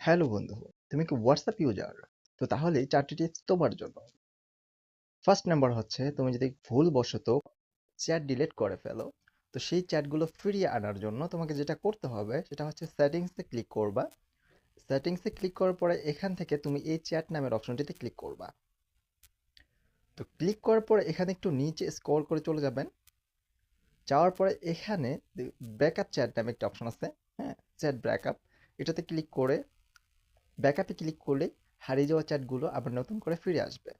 Hello বন্ধু, তুমি কি হোয়াটসঅ্যাপ ইউজার? তো তাহলে এই 4টি টিপস তোমার জন্য। ফার্স্ট নাম্বার হচ্ছে তুমি যদি ভুলবশত চ্যাট ডিলিট করে ফেলো, তো সেই চ্যাটগুলো ফিরিয়ে আনার জন্য তোমাকে যেটা করতে হবে সেটা হচ্ছে সেটিংসে ক্লিক করবা। সেটিংসে ক্লিক করার পরে এখান থেকে তুমি এই চ্যাট নামের অপশনটিতে ক্লিক করবা। তো ক্লিক করার পরে এখানে একটু নিচে স্ক্রল করে চলে যাবেন। যাওয়ার পরে এখানে ব্যাকআপ চ্যাট নামে একটা অপশন আছে। হ্যাঁ, চ্যাট ব্যাকআপ, এটাতে ক্লিক করে ব্যাকআপে ক্লিক করলে হারিয়ে যাওয়া চ্যাটগুলো আবার নতুন করে ফিরে আসবে।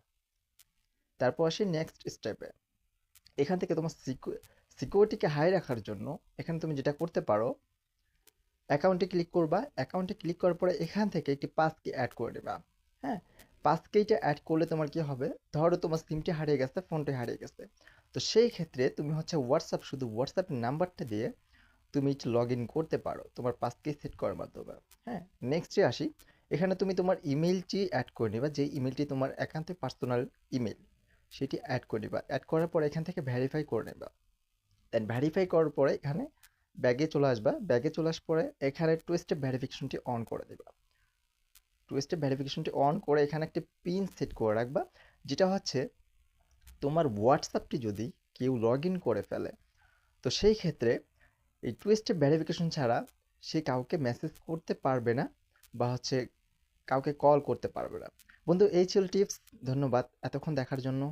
তারপর আসি নেক্সট স্টেপে। এখান থেকে তোমার সিকিউরিটিকে হাই রাখার জন্য এখানে তুমি যেটা করতে পারো, অ্যাকাউন্টে ক্লিক করবা। অ্যাকাউন্টে ক্লিক করার পরে এখান থেকে একটি পাস কি অ্যাড করে দেবা। হ্যাঁ, পাস কিটা অ্যাড করলে তোমার কি হবে, ধরো তোমার সিমটি হারিয়ে গেছে, ফোনটি হারিয়ে গেছে, তো সেই ক্ষেত্রে তুমি হচ্ছে হোয়াটসঅ্যাপ, শুধু হোয়াটসঅ্যাপ নাম্বারটা দিয়ে তুমি লগ ইন করতে পারো তোমার পাস কি সেট করার মাধ্যমে। হ্যাঁ, নেক্সটে আসি। এখানে তুমি তোমার ইমেলটি অ্যাড করে নেবা, যে ইমেলটি তোমার একান্তই পার্সোনাল ইমেল, সেটি অ্যাড করে নিবা। অ্যাড করার পরে এখান থেকে ভেরিফাই করে নেবা। দেন ভেরিফাই করার পরে এখানে ব্যাগে চলে আসবা। ব্যাগে চলে আসার পরে এখানে টু স্টেপ ভেরিফিকেশনটি অন করে দেবা। টু স্টেপ ভেরিফিকেশনটি অন করে এখানে একটি পিন সেট করে রাখবা, যেটা হচ্ছে তোমার হোয়াটসঅ্যাপটি যদি কেউ লগ ইন করে ফেলে, তো সেই ক্ষেত্রে এই টু স্টেপ ভেরিফিকেশন ছাড়া সে কাউকে মেসেজ করতে পারবে না, বা হচ্ছে কাউকে কল করতে পারবে না। বন্ধু, এই ছিল টিপস। ধন্যবাদ এতক্ষণ দেখার জন্য।